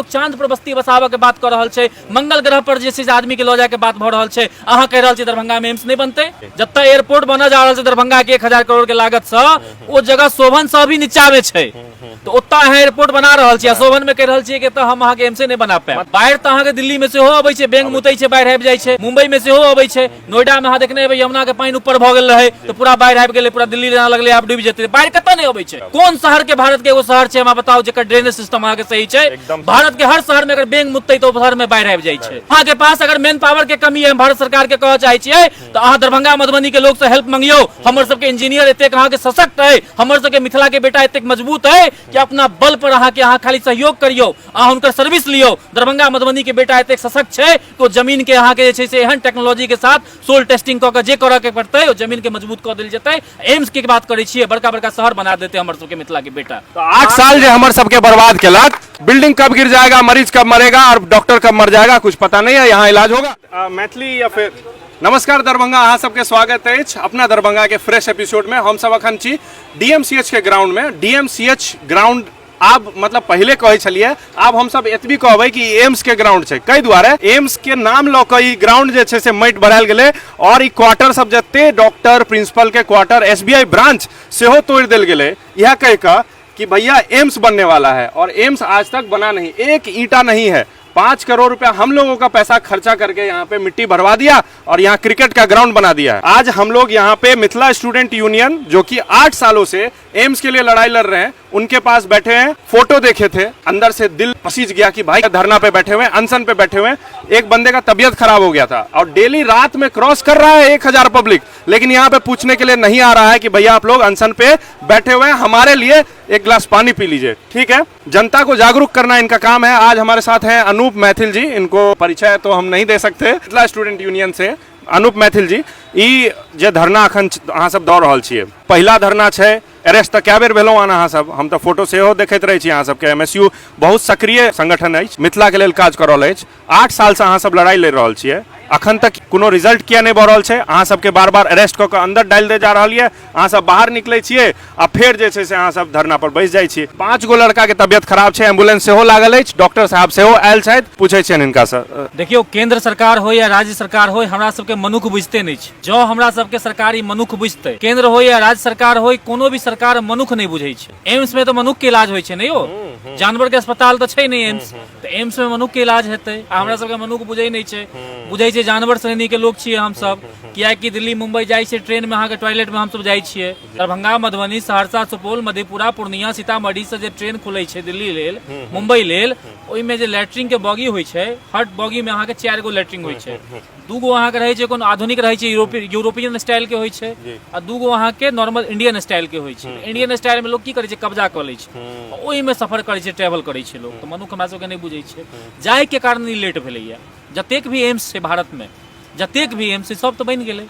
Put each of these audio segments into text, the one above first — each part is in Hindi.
लोग चांद पर बस्ती बसाबे के बात कर रहल छै, मंगल ग्रह पर जे छै आदमी के लऽ जाए के बात भ रहल छै। अहाँ कह रहल छी दरभंगा में एम्स नहीं बनते, जत्ता एयरपोर्ट बना जा रहल छै दरभंगा के 1000 करोड़ के लागत से, ओ जगह शोभन से भी नीचा में छै, तो ओत्ता अहाँ एयरपोर्ट बना रहल छी, शोभन में कह रहल छी कि त हम अहाँ के एम्स नहीं बना पाएब। बाढ़ त अहाँ के दिल्ली में सेहो अबै छै, बेंग मुतै छै, बाढ़ आबि जाइ छै, मुंबई में सेहो अबै छै, नोएडा में अहाँ देखने हेबै यमुना के पानी ऊपर भ गेल रहे तो पूरा बाढ़ आबि गेलै, पूरा दिल्ली जेना लगलै आब डूबि जेतै। बाढ़ कतऽ नहीं अबै छै? कोन शहर के भारत के एगो शहर छै हमरा बताओ जेकर ड्रेनेज सिस्टम अहाँ के सही छै? भारत के हर शहर में अगर बेंग मुतै तो शहर में बाढ़ आबि जाइ छै। अहाँ के पास अगर मेन पावर के कमी है, भारत सरकार के कहऽ चाहै छियै तो अहाँ दरभंगा मधुबनी के लोग से हेल्प मंगियो। हमर सबके इंजीनियर एतेक अहाँ के सशक्त है, हमर सबके मिथिला के बेटा एतेक मजबूत है कि अपना बल पर अहाँ के अहाँ खाली सहयोग करियो, अहाँ हुनकर सर्विस लियो। दरभंगा मधुबनी के बेटा एतेक सशक्त छै कि जमीन के अहाँ के जे छै से एहन टेक्नोलॉजी के साथ सोल टेस्टिंग क के जे करऽ के पड़तै ओ जमीन के मजबूत क देल जेतै। एम्स के बात करै छियै, बड़का बड़का शहर बना देते हमर सबके मिथिला के बेटा। तो 8 साल जो हमर सबके बर्बाद केलक, बिल्डिंग कब गिर जाएगा, मरीज कब मरेगा और डॉक्टर कब मर जाएगा कुछ पता नहीं है। यहाँ इलाज होगा मैथिली या फिर नमस्कार दरभंगा, अहाँ सबके स्वागत अछि अपना दरभंगा के फ्रेश एपिसोड में। हम सब अखन छी डीएमसीएच के ग्राउंड में। डीएमसीएच ग्राउंड आब मतलब पहले कहे छलिए, आब हम सब एतबी कहबै कि एम्स के ग्राउंड छै। कई दुआरे एम्स के नाम लऽ कऽ ई ग्राउंड जे छै से माटि बढ़ायल गेलै और ई क्वार्टर सब जते डॉक्टर प्रिंसिपल के क्वार्टर, एसबीआई ब्रांच सेहो तोड़ देल गेलै, यह कह कऽ कि भैया एम्स बनने वाला है। और एम्स आज तक बना नहीं, एक ईंटा नहीं है। 5 करोड़ रुपया हम लोगों का पैसा खर्चा करके यहाँ पे मिट्टी भरवा दिया और यहाँ क्रिकेट का ग्राउंड बना दिया है। आज हम लोग यहाँ पे मिथिला स्टूडेंट यूनियन जो कि 8 सालों से एम्स के लिए लड़ाई लड़ रहे हैं, उनके पास बैठे हैं। फोटो देखे थे, अंदर से दिल पसीज गया कि भाई धरना पे बैठे हुए, अनशन पे बैठे हुए। एक बंदे का तबियत खराब हो गया था और डेली रात में क्रॉस कर रहा है 1000 पब्लिक, लेकिन यहाँ पे पूछने के लिए नहीं आ रहा है कि भैया आप लोग अनशन पे बैठे हुए हैं, हमारे लिए एक गिलास पानी पी लीजिए। ठीक है, जनता को जागरूक करना इनका काम है। आज हमारे साथ हैं अनूप मैथिल जी, इनको परिचय तो हम नहीं दे सकते, मिथिला स्टूडेंट यूनियन से। अनूप मैथिल जी, ई जे धरना अखन अहाँ सब दऽ रहल छियै, पहिला धरना छै, अरेस्ट तक कए बेर भेलहुँ अहाँ सब? हम तऽ फोटो सेहो देखैत रहै छी अहाँ सबके। एमएसयू बहुत सक्रिय संगठन अछि, मिथिला के लेल काज कऽ रहल अछि। 8 साल से अहाँ सब लड़ाई लड़ि रहल छियै, अखन तक कोनो रिजल्ट किया नहीं भऽ रहल छै? अहाँ सबके बार बार अरेस्ट कऽ के अंदर डालि दे जा रहल यऽ, अहाँ सब बाहर निकलै छियै आ फेर जे छै से अहाँ सब धरना पर बैस जाइ छियै। 5 गो लड़का के तबियत खराब छै, एम्बुलेंस सेहो लागल अछि, डॉक्टर साहब सेहो आयल छथि, पूछै छियनि हिनका से। देखियो, केंद्र सरकार हो या राज्य सरकार हो, हमरा सबके मनुख बुझते नहीं छै। जो हमरा सबके सरकारी मनुख बुझते, केंद्र हो या राज्य सरकार हो, कोनो भी सरकार मनुख नहीं बुझै छै। एम्स में तो मनुख के इलाज होइ छै नहीं हो, जानवर के अस्पताल तो छै नहीं एम्स, तो एम्स में मनुख के इलाज हेतै। हमरा सबके मनुख बुझै नहीं छै, बुझै छै जानवर श्रेणी के लोग छियै हम सब। कियाकि दिल्ली मुंबई जाइ छै ट्रेन में, अहाँ के टॉयलेट में हम सब जाइ छियै। दरभंगा मधुबनी सहरसा सुपौल मधेपुरा पूर्णिया सीतामढ़ी से जे ट्रेन खुलै छै दिल्ली लेल मुंबई लेल, ओहि में जे लैट्रिन के बॉगी होइ छै, हर बॉगी में अहाँ के 4 गो लैट्रिन होइ छै। 2 गो अहाँ के रहै छै कोनो आधुनिक रहै छै, यूरोपियन स्टाइल के होइ छै, आ 2 गो अहाँ के नॉर्मल इंडियन स्टाइल के होइ छै। इंडियन स्टाइल में लोग की करै छै, कब्जा कऽ लै छै, ओहि में सफर करै छै, ट्रेवल करै छै लोग। तो मनुख हमरा सबके नहीं बुझै छै, जाय के कारण ई लेट भेलैया। जतेक भी एम्स छै भारत में, जतेक भी एम्स सब तो बनि गेलै,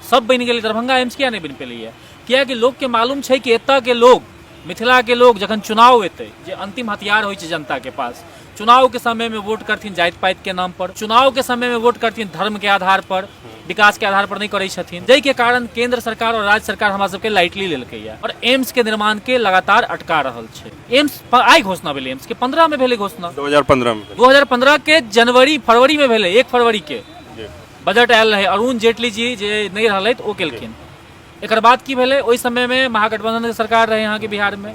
सब बनि गेलै। दरभंगा एम्स किया नहीं बनि पेलैया? कियाकि लोग के मालूम छै कि एतऽ के लोग, मिथिला के लोग जखन चुनाव एतै, जे अंतिम हथियार होइ छै जनता के पास, चुनाव के समय में वोट करथिन जाति पाति के नाम पर, चुनाव के समय में वोट करथिन धर्म के आधार पर, विकास के आधार पर नहीं करै छथिन। जाहि के कारण केंद्र सरकार और राज्य सरकार हमरा सबके लाइटली लेलकै या और एम्स के निर्माण के लगातार अटका रहल छै। एम्स आइ घोषणा भेलै, एम्स के 15 में भेलै घोषणा, 2015 के जनवरी फरवरी में भेलै, 1 फरवरी के बजट आयल रहे, अरुण जेटली जी जे नहीं रहलथि ओ केलखिन। एकर बाद की भेलै, ओहि समय में महागठबंधन के सरकार रहे यहाँ के बिहार में,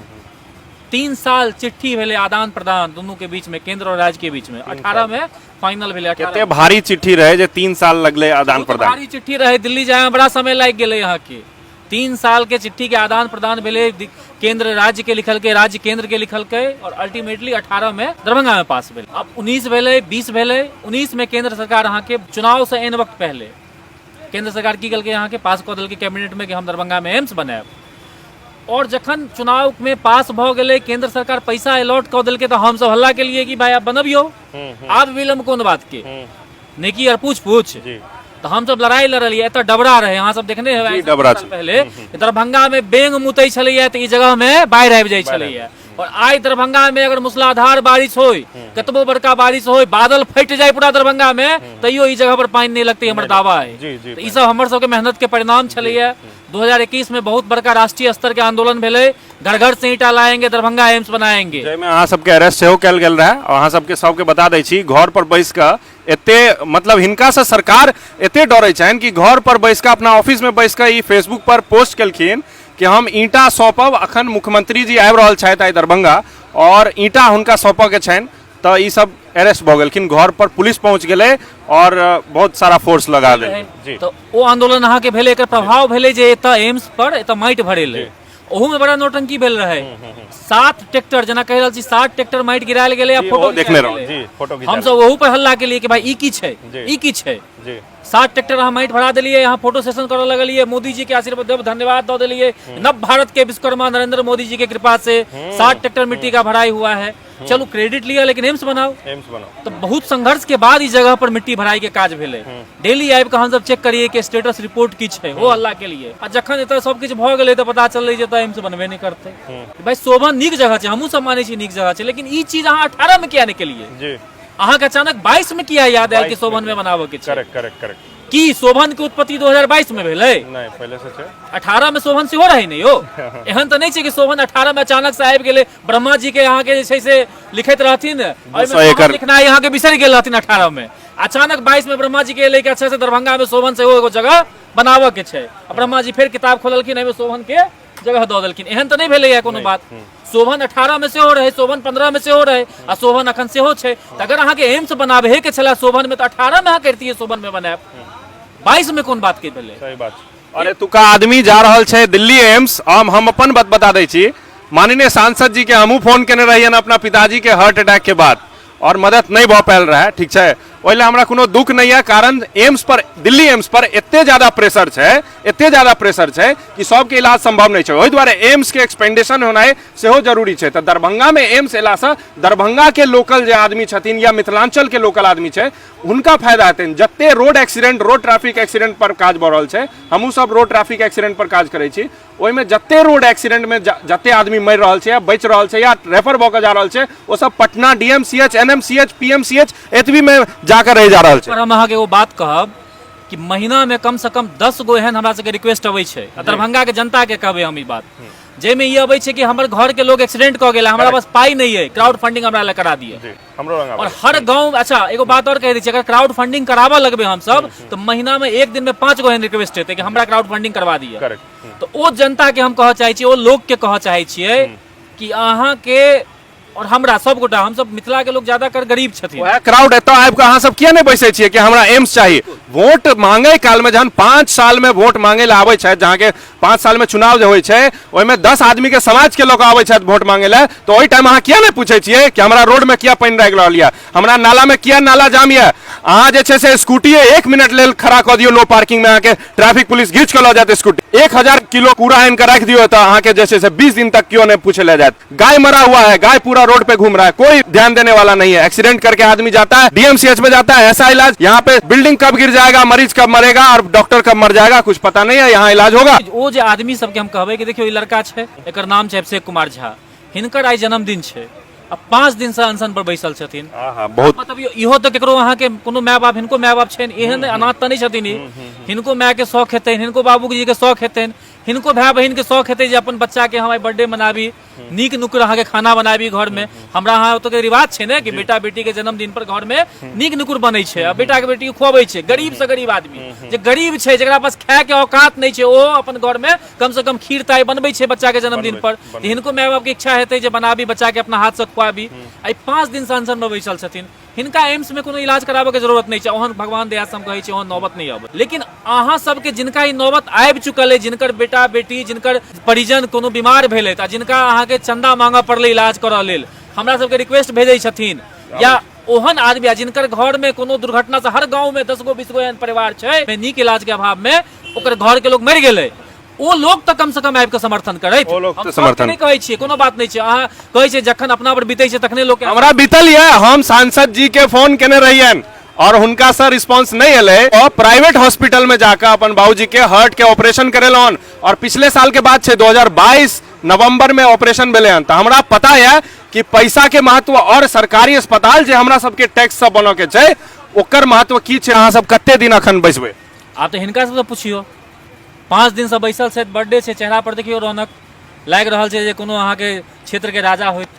3 साल चिट्ठी भेलै आदान प्रदान दोनों के बीच में, केंद्र और राज्य के बीच में। 18 में फाइनल भेलै। कते भारी चिट्ठी रहे जे 3 साल लगले आदान प्रदान, भारी चिट्ठी रहे, दिल्ली जाए में बड़ा समय लाग गेलै। यहाँ के 3 साल के चिट्ठी के आदान प्रदान भेलै, केंद्र राज्य के लिखल के, राज्य केंद्र के लिखल के, और अल्टीमेटली 18 में दरभंगा में पास भेलै। अब 19 भेलै, 20 भेलै। 19 में केंद्र सरकार यहाँ के चुनाव से एन वक्त पहले केंद्र सरकार की के यहाँ के पास कऽ देलकै कैबिनेट में कि हम दरभंगा में एम्स बनाएब। और जखन चुनाव में पास भ गेलै, केंद्र सरकार पैसा अलॉट कऽ देलकै, तो हम सब हल्ला के लिए कि भाई आप बनबियो, आब विलम्ब कोन बात के, नेकी और पूछ पूछ। तो हम सब लड़ाई लड़लियै, एतऽ डबरा रहे, अहाँ सब देखने हेबै पहले दरभंगा में बेंग मुतै छलैया, तो ई जगह में बाढ़ि आबि जाइ छलैया। और आज दरभंगा में अगर मूसलाधार बारिश हो, कतबो बड़का बारिश हो, बादल फट जाए पूरा दरभंगा में, तैयो ई जगह पर पानी नहीं लगती, हमर दावा है। तो ई सब हमर सबके मेहनत के परिणाम छलैया। 2021 में बहुत बड़का राष्ट्रीय स्तर के आंदोलन भेले, घर घर से ईंटा लाएंगे, दरभंगा एम्स बनाएंगे। में अहाँ सबके अरेस्ट सेहो कल गेल रहा और अहाँ सबके बता दै छी, घर पर बैस कऽ एते मतलब हिनका से सरकार एते डरै छनि कि घर पर बैस कऽ अपना ऑफिस में बैस कऽ ई फेसबुक पर पोस्ट केलखिन कि हम ईंटा सौंपब। अखन मुख्यमंत्री जी आबि रहल छथि आइ दरभंगा और ईंटा हुनका सौंपऽ के छनि, तो ई सब अरेस्ट भऽ गेलखिन। घर पर पुलिस पहुंच गेलै और बहुत सारा फोर्स लगा देलकै। तो ओ आंदोलन अहाँ के भेले, एकर प्रभाव भेले जे एतऽ एम्स पर एतऽ माटि भरेले, ओहू में बड़ा नौटंकी भेल रहे। 7 ट्रैक्टर जना कह रहल छी, 7 ट्रैक्टर माटि गिरायल गेलै, फोटो देखने रहो। हम सब ओहू पर हल्ला के लिए कि भाई ई की छै, ई की छै। 7 ट्रैक्टर अहाँ माटि भरा देलिए, यहाँ फोटो सेशन करऽ लगलिए, मोदी जी के आशीर्वाद धन्यवाद दो दिलिए, नव भारत के विश्वकर्मा नरेंद्र मोदी जी के कृपा से 7 ट्रैक्टर मिट्टी का भराई हुआ है। चलो क्रेडिट लिया, लेकिन एम्स बनाओ। तो बहुत संघर्ष के बाद इस जगह पर मिट्टी भराई के काज भेले। डेली आबि के हम सब चेक करिए कि स्टेटस रिपोर्ट की छै, हो अल्लाह के लिए। आ जखन एतऽ सब किछु भऽ गेलै तऽ पता चललै जे एतऽ एम्स बनबे नहीं करते। भाई शोभन नीक जगह छै, हमहूँ सब मानै छी नीक जगह छै, लेकिन ई चीज अहाँ 18 में किया नहीं केलिए? अहाँ के अचानक 22 में किया याद आयल कि शोभन में बनाबो के छै? करेक्ट। की शोभन के उत्पत्ति 2022 में भेलै? नहीं, पहले से छै। 18 में शोभन सेहो रहै नहीं हो। एहन तऽ नहीं छै कि शोभन 18 में अचानक से आबि गेलै। ब्रह्मा जी के यहाँ के जे छै से लिखैत रहथिन, ओहिमे लिखनाइ यहाँ के बिसरि गेल रहथिन 18 में। अचानक 22 में ब्रह्मा जी के एलै कि अच्छा से दरभंगा में शोभन सेहो एगो जगह बनाबऽ के छै। ब्रह्मा जी फेर किताब खोललखिन, एहिमे शोभन के जगह दऽ देलखिन। एहन तऽ नहीं भेलैया कोनो बात। शोभन 18 में सेहो रहे, शोभन 15 में सेहो रहे, आ शोभन अखन सेहो छै। तऽ अगर अहाँ के एम्स बनाबहे के छला शोभन में, तो 18 में अहाँ करतियै शोभन में बनायब, 22 में कोन बात के भेलै? सही बात। अरे तुका आदमी जा रहल छै दिल्ली एम्स। हम अपन बात बता दै छी, माननीय सांसद जी के हमहूँ फोन केने रहियन अपना पिताजी के हार्ट अटैक के बाद, और मदद नहीं भऽ पायल रहा, ठीक छै। ओहि हमरा कोनो दुख नहीं है, कारण एम्स पर, दिल्ली एम्स पर एते ज्यादा प्रेशर छै कि सबके इलाज संभव नहीं छै। ओहि दुआरे एम्स के एक्सपेंडेशन होनाइ सेहो जरूरी छै। तऽ दरभंगा में एम्स एला से दरभंगा के लोकल जे आदमी छथिन या मिथिलांचल के लोकल आदमी छै, हुनका फायदा हेतनि। जते road accident, road traffic accident पर काज भऽ रहल छै, हमहूँ सब रोड ट्रैफिक एक्सीडेंट पर काज करै छी, ओहिमे जते रोड एक्सीडेंट में जते आदमी मरि रहल छै या बचि रहल छै या रेफर भऽ कऽ जा रहल छै, ओ सब पटना DMCH, NMCH, PMCH एतबी में जाकर रहि जा रहल छै। हम अहाँके एगो बात कहब कि महीना में कम से कम 10 गो एहन हमरा सबके रिक्वेस्ट अबै छै, दरभंगा के जनता के कहबै हम ई बात, जेमे ई अबै छै कि हमर घर के लोग एक्सीडेंट कऽ गेला, हमरा पास पाई नहीं है, क्राउड फंडिंग हमरा ले करा दिए। और हर गांव, अच्छा एगो बात और कह दी, अगर क्राउड फंडिंग कराबऽ लगबे हम सब, तो महीना में एक दिन में 5 गो एहन रिक्वेस्ट हेतै कि हमरा क्राउड फंडिंग करवा दिए। तो ओ जनता के हम कहऽ चाहै छियै, ओ लोग के कहऽ चाहै छियै कि अहाँ के और हमरा सब गोटा, हम सब मिथिला के लोग ज्यादा कर गरीब छथिन। वह क्राउड एतऽ आबि कऽ अहाँ सब किया नहीं बैसै छियै कि हमरा एम्स चाही? वोट मांगे काल में, जहन 5 साल में वोट मांगे ला आबै छै, जहाँ के 5 साल में चुनाव जे होइ छै, ओहिमे 10 आदमी के समाज के लोग आबै छै वोट मांगे ला, तो ओहि टाइम अहाँ किया नहीं पूछै छियै कि हमरा रोड में किया पानी लागि रहल यऽ, हमरा नाला में किया नाला जाम यऽ? अहाँ जे छै से स्कूटी 1 मिनट लेल खड़ा कऽ दियौ नो पार्किंग में, अहाँके ट्रैफिक पुलिस घींच के लऽ जायत स्कूटी। 1000 किलो कूड़ा आनि के रख दियो तो अहाँके जे छै से 20 दिन तक क्यों नहीं पूछे ले जात। गाय मरा हुआ है, गाय पूरा रोड पे घूम रहा है, कोई ध्यान देने वाला नहीं है। एक्सीडेंट करके आदमी जाता है, DMCH में जाता है, ऐसा इलाज, यहाँ पे बिल्डिंग कब गिर जाएगा, मरीज कब मरेगा और डॉक्टर कब मर जाएगा, कुछ पता नहीं है, यहाँ इलाज होगा। ओ जे आदमी सबके हम कहबै कि देखियो ई लड़का छै, एकर नाम छै अभिषेक कुमार झा, हिनकर आइ जन्मदिन छै, अब 5 दिन से अनशन पर बैसल छथिन। बहुत मतलब इहो तो केकरो अहाँ के कोनो माय बाप, हिनको माय बाप छनि, एहन अनाथ तऽ नहीं छथिन, हिनको माय के शौक हेतनि, हिनको बाबूजी के शौक हेतनि, हिनको भाई बहन के शौक हेतै जे अपन बच्चा के हम बर्थडे मनाबी, नीक नुकर अहाँ के खाना बनाबी घर में। हमरा अहाँ ओतऽ के रिवाज छै ने कि बेटा बेटी के जन्मदिन पर घर में नीक नुकुर बनै छै, आ बेटा के बेटी के खुआबै छै। गरीब से गरीब आदमी जे गरीब छै, जेकरा पास खाए के औकात नहीं छै, ओ अपन घर में कम से कम खीर ताई बनबै छै बच्चा के जन्मदिन पर। हिनको माय बाप के इच्छा हेतै जे बनाबी, बच्चा के अपना हाथ से खुआबी। आई 5 दिन से अनशन में बैसल छथिन, हिनका एम्स में कोनो इलाज कराबे के जरूरत नहीं छै। ओहन भगवान दया से हम कहै छी ओहन नौबत नहीं आबे, लेकिन अहाँ सबके जिनका ई नौबत आबि चुकल है, जिनकर बेटा बेटी, जिनकर परिजन कोनो बीमार भेल है, जिनका अहाँ के चंदा मांगा पड़ले इलाज करऽ लेल, हमरा सबके रिक्वेस्ट भेजै छथिन, या ओहन आदमी जिनकर घर में कोनो दुर्घटना से, हर गांव में 10 गो 20 गो एहन परिवार छै, नीक इलाज के अभाव में ओकर घर के लोग मरि गेलै, ओ लोग तो कम से कम आबि के समर्थन करैत। हम समर्थन नहीं कहै छियै, कोनो बात नहीं छै, अहाँ कहै छै जखन अपना पर बीतै छै तखने लोग हमरा बीतल ये। हम सांसद जी के फोन केने रहियन और हुनका से रिस्पांस नहीं एले, और प्राइवेट हॉस्पिटल में जाकर अपन बाबूजी के हार्ट के ऑपरेशन करेलन। और पिछले साल के बात छै 2022 नवंबर में ऑपरेशन भेले हन, तो हमरा पता है कि पैसा के महत्व और सरकारी अस्पताल जे हमरा सबके टैक्स सब बनो के छै ओकर महत्व की छै, अहाँ सब कते दिन अखन बैसबै? आप तो हिनका से पूछियो, 5 दिन से बैसल छै, बर्थडे छै, चेहरा पर देखियो रौनक लाग रहल छै जे कोनो अहाँ के क्षेत्र के राजा होइत,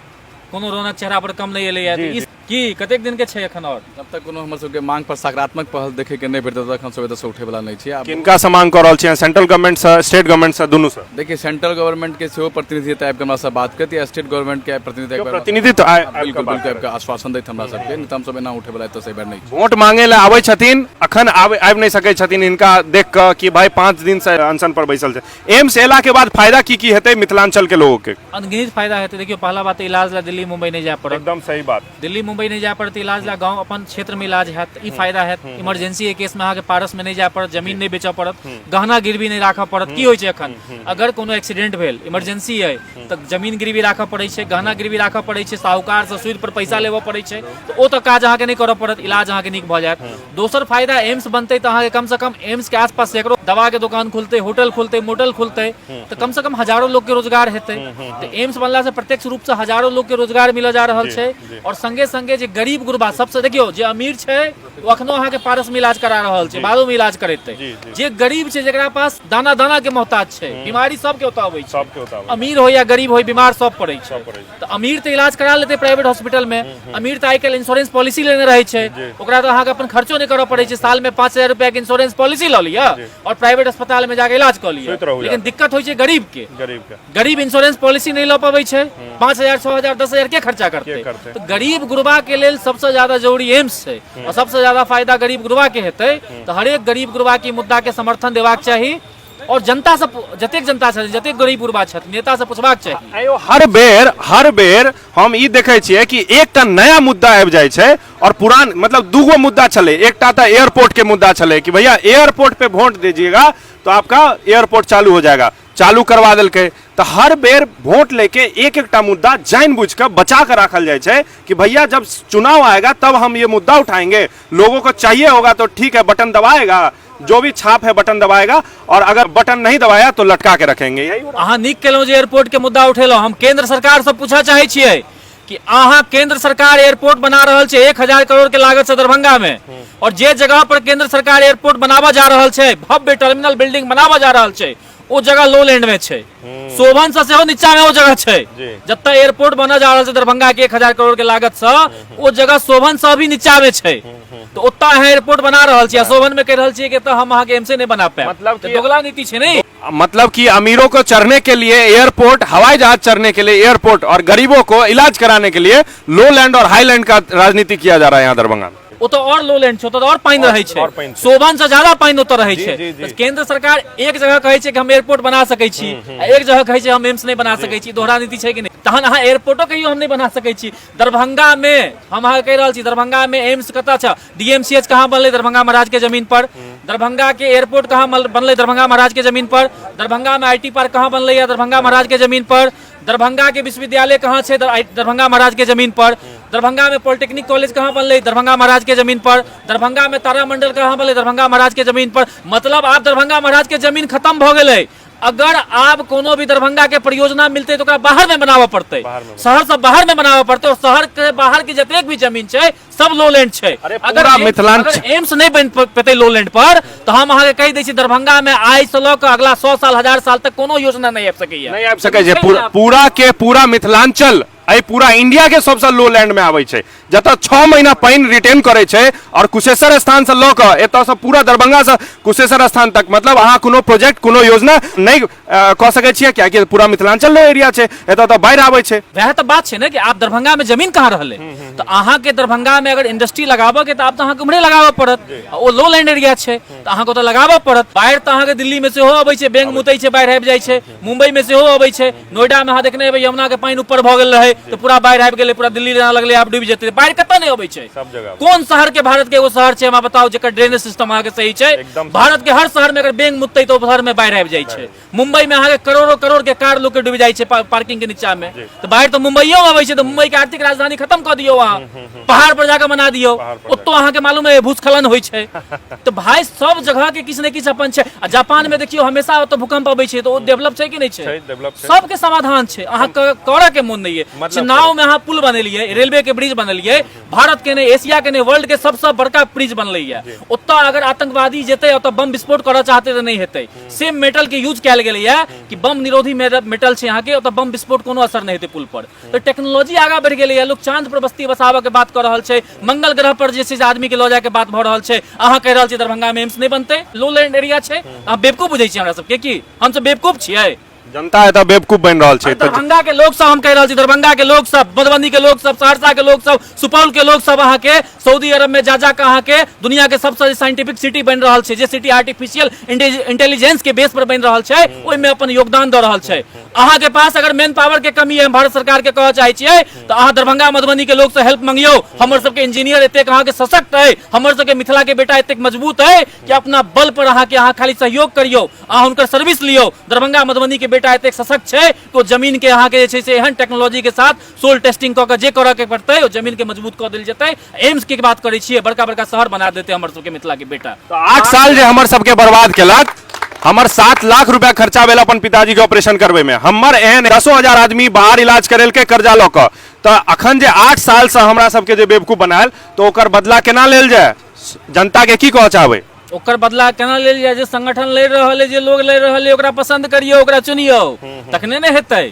कोनो रौनक चेहरा पर कम नहीं एलैया। जी, जी। की कतेक दिन के छै एखन और? जब तक कोनो हमर सबके मांग पर सकारात्मक पहल देखे के नहीं भेटत तब तक हम सब एतऽ से उठे वाला नहीं छी। आब किनका से मांग कर रहल छियै, सेंट्रल गवर्नमेंट से, स्टेट गवर्नमेंट से, दुनू से? देखिए सेंट्रल गवर्नमेंट के सेहो प्रतिनिधि आबि के हमरा से बात करती, स्टेट गवर्नमेंट के प्रतिनिधि आबि के प्रतिनिधित्व बिल्कुल बिल्कुल आबि के आश्वासन दैत हमरा सबके, नहीं तो हम सब एना उठे वाला एतऽ से बेर नहीं छी। वोट मांगे ला आबै छथिन, अखन आबि नहीं सकै छथिन, इनका देख कऽ कि भाई 5 दिन से अनशन पर बैसल छै। एम्स एला के बाद फायदा की हेतै मिथिलांचल के लोगों के? अनगिनत फायदा हेतै। देखियो पहला बात इलाज ला दिल्ली मुंबई नहीं जाए पड़त, एकदम सही बात। दिल्ली मुंबई नहीं जाए पड़त, इलाज ला गांव अपन क्षेत्र में इलाज हैत, ई फायदा हैत। इमरजेंसी के केस में अहाँ के पारस में नहीं जाए पड़त, जमीन नहीं बेचऽ पड़त, गहना गिरवी नहीं राखऽ पड़त। की होइ छै एखन अगर कोनो एक्सीडेंट भेल, इमरजेंसी है तऽ जमीन गिरवी राखऽ पड़ै छै, गहना गिरवी राखऽ पड़ै छै, साहूकार से सूद पर पैसा लेबऽ पड़ै छै, तऽ ओ तऽ काज अहाँ के नहीं करऽ पड़त, इलाज अहाँ के नीक भऽ जायत। दोसर फायदा एम्स बनतै तऽ अहाँ के कम से कम एम्स के आसपास सैकड़ों दवा के दुकान खुलतै, होटल खुलतै, मोटल खुलतै, तऽ कम से कम हजारों लोग के रोजगार हेतै। तऽ एम्स बनला से प्रत्यक्ष रूप से हजारों लोग के रोजगार मिलऽ जा रहल छै। और संगे संगे जे गरीब गुरबा सबसे देखियो जे अमीर छै वो अखनो अहाँ के पारस में इलाज करा रहल छै, बादो में इलाज करेतै। जे गरीब छै जेकरा पास दाना दाना के मोहताज छै, बीमारी सब के ओतऽ अबै छै, अमीर हो या गरीब हो बीमार सब पड़ै छै, तऽ अमीर तऽ इलाज करा लेतै प्राइवेट हॉस्पिटल में। अमीर तऽ आइ काल्हि इंश्योरेंस पॉलिसी लेने रहै छै, ओकरा तऽ अहाँ के अपन खर्चो नहीं करऽ पड़ै छै, साल में 5000 रुपया के इंश्योरेंस पॉलिसी लऽ लिअ और प्राइवेट अस्पताल में जाके इलाज कऽ लिअ। लेकिन दिक्कत होइ छै गरीब के, गरीब इंश्योरेंस पॉलिसी नहीं लऽ पबै छै, 5000 6000 10,000 के खर्चा करतै। तो गरीब गुरबा के लेल सबसे ज्यादा जरूरी एम्स छै और सबसे ज्यादा फायदा गरीब गुरबा के हेतै। तो हरेक गरीब गुरबा के मुद्दा के समर्थन देबाक चाही और जनता से, जतेक जनता छथिन, जतेक गरीब गुरबा छथिन, नेता से पूछबाक चाही। आयो हर बेर हम ई देखे छियै कि एकटा नया मुद्दा आबि जाइ छै और पुरान मतलब दूगो मुद्दा छलै। एकटा तऽ एयरपोर्ट के मुद्दा छलै कि भैया एयरपोर्ट पे वोट दीजिएगा तो आपका एयरपोर्ट चालू हो जाएगा, चालू करवा देलकै। तो हर बेर वोट लेके एकटा मुद्दा जानबूझ कर बचा कर रखल जाए छै कि भैया जब चुनाव आएगा तब हम ये मुद्दा उठाएंगे, लोगों को चाहिए होगा तो ठीक है बटन दबाएगा, जो भी छाप है बटन दबाएगा, और अगर बटन नहीं दबाया तो लटका के रखेंगे। यही अहाँ नीक केलहुँ जे एयरपोर्ट के मुद्दा उठेलहुँ। हम केंद्र सरकार से पूछा चाहे छियै कि अहाँ केंद्र सरकार एयरपोर्ट बना रहल छै 1000 करोड़ के लागत से दरभंगा में, और जे जगह पर केंद्र सरकार एयरपोर्ट बनावा जा रहल छै, भव्य टर्मिनल बिल्डिंग बनावा जा रहल छै, वो जगह लो लैंड में छै, शोभन से सेहो नीचा में वो जगह छै। जब एयरपोर्ट बना जा रहल छै दरभंगा के 1000 करोड़ के लागत से, वो जगह शोभन से भी नीचा में छै। तो ओत्ता अहाँ एयरपोर्ट बना रहल छियै, शोभन में कह रहल छियै कि हम अहाँ के एमसे नहीं बना पाए, मतलब कि दोगला नीति छै नहीं। मतलब कि अमीरों को चढ़ने के लिए एयरपोर्ट, हवाई जहाज चढ़ने के लिए एयरपोर्ट, और गरीबों को इलाज कराने के लिए लो लैंड और हाई लैंड का राजनीति किया जा रहा है यहाँ दरभंगा में। वो तो और लो लैंड छै, तो और पानी रहै छै, शोभन से ज्यादा पानी ओतऽ रहै छै। केंद्र सरकार एक जगह कहै छै कि हम एयरपोर्ट बना सकै छी, एक जगह कहै छै हम एम्स नहीं बना सकै छी, दोहरा नीति छै कि नहीं? तहन अहाँ एयरपोर्टो कहियो हम नहीं बना सकै छी। दरभंगा में हम अहाँ कहि रहल छी, दरभंगा में एम्स कतऽ छै, डीएमसीएच कहाँ बनलै? दरभंगा महाराज के जमीन पर। दरभंगा के एयरपोर्ट कहाँ बनलै? दरभंगा महाराज के जमीन पर। दरभंगा में आईटी पार्क कहाँ बनलै? दरभंगा महाराज के जमीन पर। दरभंगा के विश्वविद्यालय कहाँ छै? दरभंगा महाराज के जमीन पर। दरभंगा में पॉलिटेक्निक कॉलेज कहाँ बनलै? दरभंगा महाराज के जमीन पर। दरभंगा में तारामंडल कहाँ बनलै? दरभंगा महाराज के जमीन पर। मतलब आप दरभंगा महाराज के जमीन खत्म भ गेलै। अगर आप कोनो भी दरभंगा के परियोजना मिलते तो ओकरा बाहर में बनावऽ पड़तै, शहर से बाहर में बनावऽ पड़तै, और शहर के बाहर के जतेक भी जमीन छै सब लो लैंड छै। अगर एम्स नहीं बन पेतै लो लैंड पर तो हम अहाँ के कहि दै छी दरभंगा में आइ से लऽ कऽ अगला 100 साल 1000 साल तक कोनो योजना नहीं आबि सकैया, नहीं आबि सकै छै। पूरा के पूरा मिथिलांचल आई पूरा इंडिया के सबसे लो लैंड में आबै छै, जतऽ 6 महीना पानी रिटेन करे छै, और कुशेश्वर स्थान से लऽ कऽ एतऽ से पूरा दरभंगा से कुशेश्वर स्थान तक, मतलब अहाँ कोनो प्रोजेक्ट कोनो योजना नहीं कऽ सकै छियै, कियाकि पूरा मिथिलांचल लो एरिया छै, एतऽ तऽ बाढ़ि आबै छै। वएह तऽ बात छै ने कि आप दरभंगा में जमीन कहाँ रहलै, तो अहाँ के दरभंगा में अगर इंडस्ट्री लगाबऽ के तऽ आब तऽ अहाँ उम्हरे लगाबऽ पड़त, ओ लो लैंड एरिया छै तऽ अहाँ को तऽ लगाबऽ पड़त। बाढ़ि तऽ अहाँ के दिल्ली में सेहो अबै छै, बेंग मुतै छै, बाढ़ि आबि जाइ छै, मुंबई में सेहो अबै छै, नोएडा में अहाँ देखने हेबै यमुना के पानी ऊपर भऽ गेल रहै, तो पूरा बाढ़ि आबि गेलै, पूरा दिल्ली रहने लगले, आब डूबि जेतै। बाढ़ि कतऽ नहीं अबै छै, सब जगह कोन शहर के भारत के एगो शहर छै हमरा बताओ जेकर ड्रेनेज सिस्टम अहाँ के सही छै? एकदम भारत के हर शहर में अगर बैंक मुतै तो शहर में बाढ़ि आबि जाइ छै। मुंबई में अहाँ के करोड़ों करोड़ के कार लोग के डूबि जाइ छै पार्किंग के नीचा में। तो बाढ़ि तो मुंबईयो में अबै छै, तो मुंबई के आर्थिक राजधानी खत्म कर दियो, वहाँ पहाड़ पर जाकर बना दियो, ओतो अहाँ के मालूम है भूस्खलन होइ छै। तो भाई सब जगह के किछ ने किछ अपन छै। आ जापान में देखियो हमेशा ओतो भूकंप अबै छै, तो ओ डेवलप छै कि नहीं छै? सबके समाधान छै, अहाँ करऽ के मोन नहीं है। चुनाव में अहाँ पुल बनेलिए, रेलवे के ब्रिज बनेलिए, भारत के नहीं, एशिया के नहीं, वर्ल्ड के सबसे बड़का ब्रिज बनलै है। ओतऽ अगर आतंकवादी जेतै, ओतऽ बम विस्फोट करऽ चाहते तो नहीं हेतै। सेम मेटल के यूज कैल गेलै है कि बम निरोधी मेटल छै यहाँ के, ओतऽ बम विस्फोट कोनो असर नहीं हेतै पुल पर। तो टेक्नोलॉजी आगा बढ़ गेलै है, लोग चांद पर बस्ती बसाबऽ के बात कर रहल छै, मंगल ग्रह पर जे छै आदमी के लऽ जाए के बात भऽ रहल छै। अहाँ कह रहल छियै दरभंगा में एम्स नहीं बनतै, लो लैंड एरिया छै। अहाँ बेवकूफ बुझै छियै हमरा सबके की? हम सब बेवकूफ छियै? जनता एतऽ बेवकूफ बन रहल छै। दरभंगा के लोग सब, हम कह रहल छी दरभंगा के लोग सब, मधुबनी के लोग सब, सहरसा के लोग सब, सुपौल के लोग सब अहाँ के सऊदी अरब में जा के अहाँ के दुनिया के सबसे साइंटिफिक सिटी बन रहल छै, जे सिटी आर्टिफिशियल इंटेलिजेंस के बेस पर बन रहल छै, ओहि में अपन योगदान दऽ रहल छै। अहाँ के पास अगर मैन पावर के कमी है, भारत सरकार के कहऽ चाहै छियै, तो अहाँ दरभंगा मधुबनी के लोग से हेल्प मंगियो। हमर सबके इंजीनियर एतेक अहाँ के सशक्त है, हमर सबके मिथिला के बेटा एतेक मजबूत है कि अपना बल पर अहाँ के अहाँ खाली सहयोग करियो, अहाँ हुनकर सर्विस लियो। दरभंगा मधुबनी के बेटा एतेक सशक्त छै कि जमीन के अहाँ के जे छै से एहन टेक्नोलॉजी के साथ सोल टेस्टिंग कऽ के जे करऽ के पड़तै, ओ जमीन के मजबूत कऽ देल जेतै। एम्स के बात करै छियै, बड़का बड़का शहर बना देते हमर सबके मिथिला के बेटा। तो 8 साल जे हमर सबके बर्बाद केलक, हमर 7 लाख रुपया खर्चा भेल अपन पिताजी के ऑपरेशन करबे में। हमर एहन 10,000 आदमी बाहर इलाज करेल के कर्जा लऽ कऽ। तो अखन जे 8 साल से हमरा सबके जे बेवकूफ बनायल, तो ओकर बदला केना लेल जाय? जनता के की कहऽ चाहबै? ओकर बदला केना लेल जाय? जे संगठन लड़ रहल है, जे लोग लड़ रहल है, ओकरा पसंद करियो, ओकरा चुनियो, तखने ने हेतै।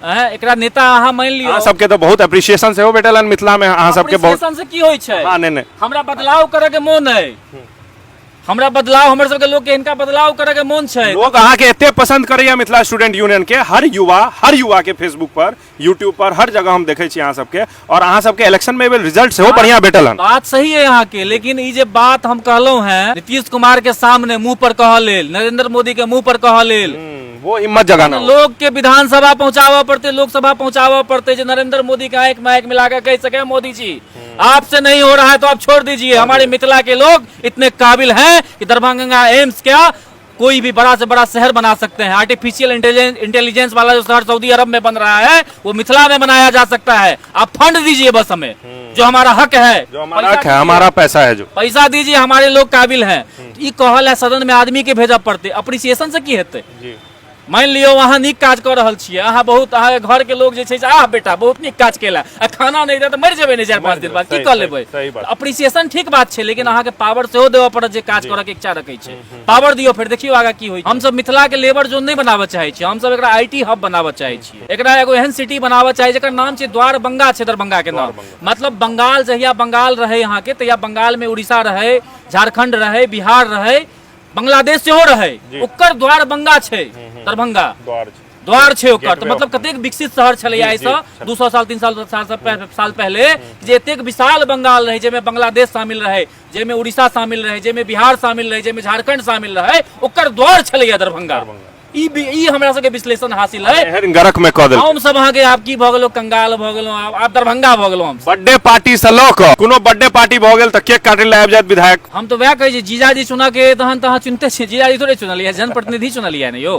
एकरा नेता अहाँ मान लियो। अहाँ सबके तो बहुत एप्रिसिएशन सेहो भेटल मिथिला में, अहाँ सबके बहुत। एप्रिसिएशन से की होइ छै? हां नहीं हमरा बदलाव करे के मोन है, हमरा बदलाव, हमर सबके लोग के इनका बदलाव करे के मोन छै। लोग अहाँ के एते पसंद करैया मिथिला स्टूडेंट यूनियन के, हर युवा के फेसबुक पर, यूट्यूब पर, हर जगह हम देखै छी अहाँ सबके। और अहाँ सबके इलेक्शन में रिजल्ट सेहो बढ़िया भेटल हन। बात सही है यहाँ के, लेकिन ई जे बात हम कहलहुं है नीतीश कुमार के सामने मुंह पर कह लेल, नरेंद्र मोदी के मुंह पर कह लेल, वो हिम्मत जगाना लोग के विधानसभा पहुंचावा पड़ते, लोकसभा पहुंचावा पड़ते, जो नरेंद्र मोदी का एक माइक मिला के कह सके मोदी जी आपसे नहीं हो रहा है तो आप छोड़ दीजिए। हमारे मिथिला के लोग इतने काबिल हैं कि दरभंगा एम्स क्या कोई भी बड़ा से बड़ा शहर बना सकते हैं। आर्टिफिशियल इंटेलिजेंस वाला जो शहर सऊदी अरब में बन रहा है, वो मिथिला में बनाया जा सकता है। आप फंड दीजिए बस हमें, जो हमारा हक है, जो हमारा हक है, हमारा पैसा है, जो पैसा दीजिए, हमारे लोग काबिल हैं। ई कहल है सदन में आदमी के भेजा पड़ते, अप्रिसिएशन से की हेतै? मान लियो अहाँ नीक काज कर रहल छियै, अहाँ बहुत, अहाँ घर के लोग जे छै आह बेटा बहुत नीक काज केला, आ खाना नहीं दे तो मर जेबै ने 4-5 दिन बाद, की कर लेबै? अप्रिसिएशन ठीक बात छै, लेकिन अहाँ के पावर सेहो देबऽ पड़त जे काज करऽ के इच्छा रखै छै। पावर दियो, फिर देखियो आगा की होई। हम सब मिथिला के लेबर जोन नहीं बनाबऽ चाहै छियै, हम सब एकरा आईटी हब बनाबऽ चाहै छियै। एकरा एगो एहन सिटी बनाबऽ चाहै जेकर नाम छै द्वारबंगा छै, दरभंगा के नाम। मतलब बंगाल जहिया बंगाल रहे यहाँ के, तहिया बंगाल में उड़ीसा रहे, झारखंड रहे, बिहार रहे, बांग्लादेश सेहो रहे, ओकर द्वारबंगा छै दरभंगा, द्वार छै ओकर। तो मतलब कतेक विकसित शहर छलैया ऐसा 200 साल 300 साल पहले, जे एतेक विशाल बंगाल रहे, जेमे बांग्लादेश शामिल रहे, जेमे उड़ीसा शामिल रहे, जेमे बिहार शामिल रहे, जेमे झारखंड शामिल रहे, ओकर द्वार छलैया दरभंगा। ई हमरा सबके विश्लेषण हासिल है। एहन गरक में कह देल हम सब अहाँ के आप की भ गेलो, कंगाल भ गेलो, आप दरभंगा भ गेलो। हम बर्थडे पार्टी से लऽ कऽ कोनो बर्थडे पार्टी भ गेल त केक काटे ले आबि जायत विधायक। हम तो वह कहे छी जीजाजी चुना के तहन तहाँ चुनते छी, जीजाजी थोड़े चुनलिया, जनप्रतिनिधि चुनलिया ने यो।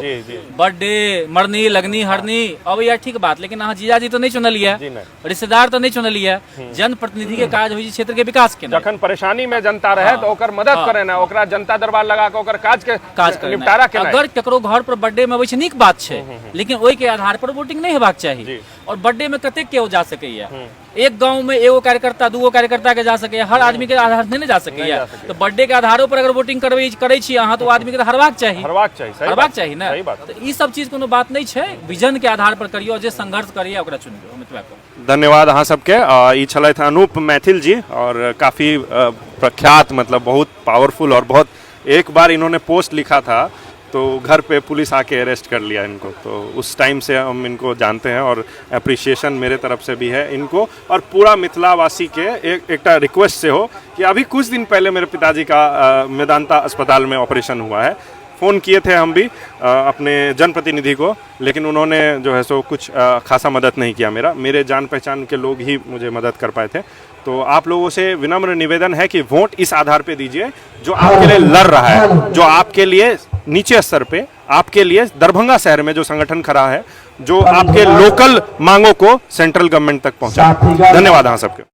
बर्थडे, मरनी, लगनी, हरनी, अब यार ठीक बात, लेकिन अहाँ जीजाजी तो नहीं चुनलिया, रिश्तेदार तो नहीं चुनलिया। जनप्रतिनिधि के काज होई क्षेत्र के विकास के। जखन परेशानी में जनता रहे तो ओकर मदद करे ना, ओकरा जनता दरबार लगा के ओकर काज निपटारा के। अगर केकरो घर पर बर्थडे में अबै छै नीक बात छै, लेकिन ओहि के आधार पर वोटिंग नहीं हेबाक चाही। और बर्थडे में कतेक केओ जा सकैया, एक गांव में एगो कार्यकर्ता, दूगो कार्यकर्ता के जा सकैया, हर आदमी के आधार नहीं जा सकैया। तो बर्थडे के आधारों पर अगर वोटिंग करै छी अहाँ, तो आदमी के तो हरबाक चाही ना। तो ई सब चीज कोनो बात नहीं छै, विजन के आधार पर करियो, जे संघर्ष करिए ओकरा चुनियो। मितवा को धन्यवाद अहाँ सबके। ई छलथि अनूप मैथिल जी, और काफी प्रख्यात, मतलब बहुत पावरफुल, और बहुत, एक बार इन्होंने पोस्ट लिखा था तो घर पे पुलिस आके अरेस्ट कर लिया इनको। तो उस टाइम से हम इनको जानते हैं, और अप्रिसिएशन मेरे तरफ से भी है इनको, और पूरा मिथिलावासी के एक रिक्वेस्ट से हो कि अभी कुछ दिन पहले मेरे पिताजी का मेदांता अस्पताल में ऑपरेशन हुआ है। फ़ोन किए थे हम भी अपने जनप्रतिनिधि को, लेकिन उन्होंने जो है सो कुछ खासा मदद नहीं किया। मेरे जान पहचान के लोग ही मुझे मदद कर पाए थे। तो आप लोगों से विनम्र निवेदन है कि वोट इस आधार पे दीजिए जो आपके लिए लड़ रहा है, जो आपके लिए नीचे स्तर पे, आपके लिए दरभंगा शहर में जो संगठन खड़ा है, जो आपके लोकल मांगों को सेंट्रल गवर्नमेंट तक पहुंचा। धन्यवाद हाँ सबके।